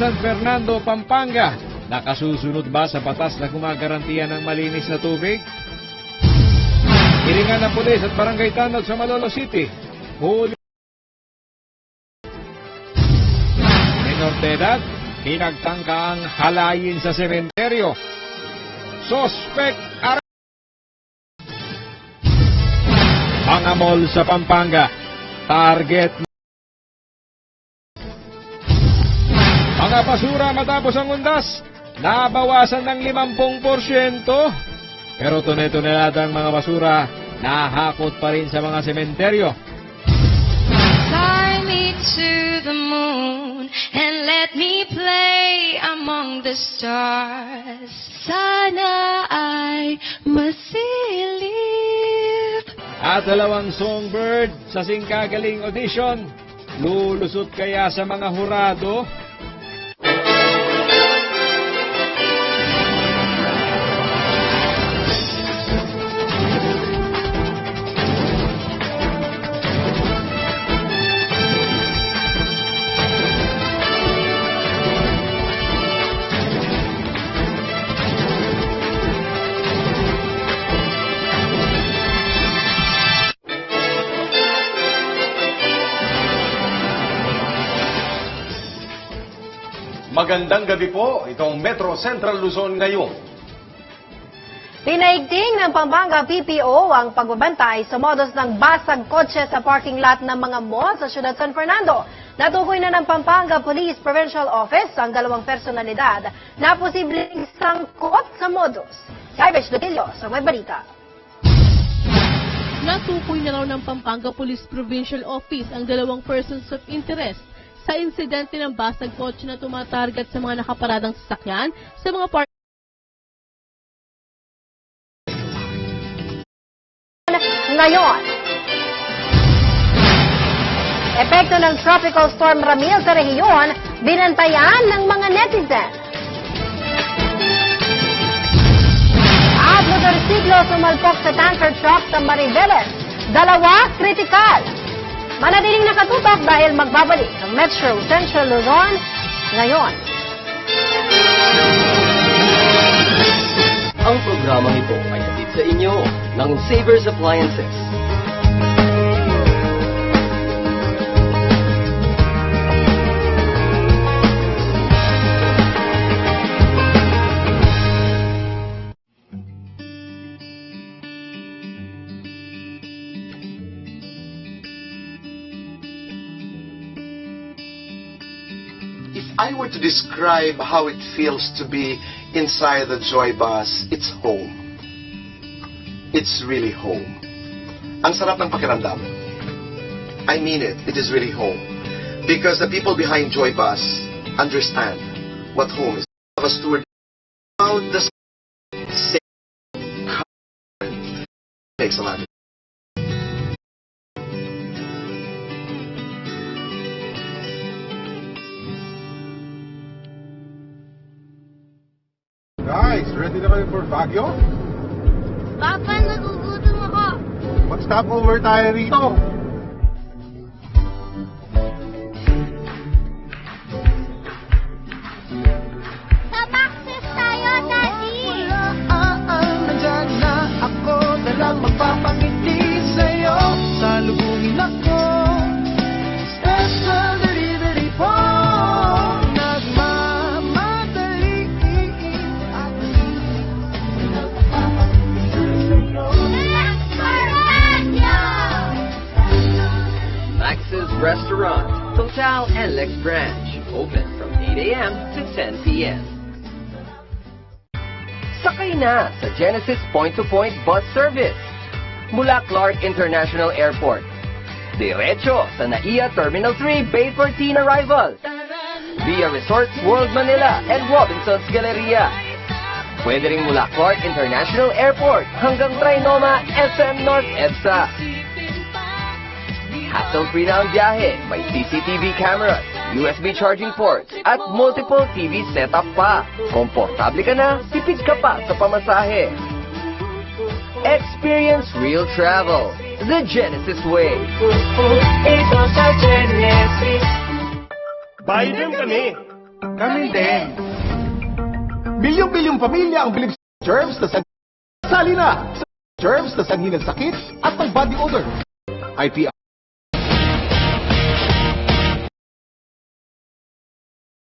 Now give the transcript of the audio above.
San Fernando, Pampanga. Nakasusunod ba sa batas na gumagarantiya ng malinis na tubig? Hiringan ng pulis at barangay tanod sa Malolo City. Huli minor de edad, pinagtangkaang halayin sa sementeryo. Suspect mga mall sa Pampanga. Target mga basura matapos ang undas, nabawasan ng 50%. Pero tunay-tunaladang mga basura nahakot pa rin sa mga sementeryo. Fly me to the moon and let me play among the stars. Sana ay masilip. At dalawang songbird sa singkagaling audition, lulusot kaya sa mga hurado? Magandang gabi po, itong Metro Central Luzon ngayon. Pinaigting ng Pampanga PPO ang pagbabantay sa modus ng basag kotse sa parking lot ng mga mall sa Ciudad San Fernando. Natukoy na ng Pampanga Police Provincial Office ang dalawang personalidad na posibleng sangkot sa modus. Si Irish Dotilio sa may balita. Natukoy na raw ng Pampanga Police Provincial Office ang dalawang persons of interest sa insidente ng basag kotse na tumatarget sa mga nakaparadang sasakyan sa mga Ngayon, epekto ng Tropical Storm Ramil sa rehiyon, binantayan ng mga netizen. At motorsiklo sumalpok sa tanker truck sa Mariveles. Dalawa, kritikal. Manatiling nakatutok dahil magbabalik ang Metro Central Luzon ngayon. Ang programang ito ay hatid sa inyo ng Savers Appliances. If I were to describe how it feels to be inside the Joy Bus, it's home. It's really home. Ang sarap ng pakiramdam. I mean it. It is really home. Because the people behind Joy Bus understand what home is. Of a steward about the makes a lot. Guys, ready na kayo for Baguio? Papa, nagugutom ako. Mag-stop over tayo rito. Sa Maxis tayo, Daddy. Nandyan na ako, dalang magpapangiti sa'yo. Salubungin ako, special delivery po. Max's Restaurant, Total NLEX Branch, open from 8 a.m. to 10 p.m. Sakay na sa Genesis Point-to-Point Bus Service mula Clark International Airport. Diretso sa NAIA Terminal 3 Bay 14 arrival via Resorts World Manila and Robinson's Galleria. Pwede rin mula Clark International Airport hanggang Trinoma SM North EDSA. Hassle-free na ang biyahe, may CCTV cameras, USB charging ports, at multiple TV setup pa. Komportable ka na, tipid ka pa sa pamasahe. Experience real travel, the Genesis way. Ito sa Genesis. Buy them kami. Kami din. Milyong-milyong pamilya ang bilib sa germs na sali na sa germs na sanhi ng sakit at ng body odor. IPI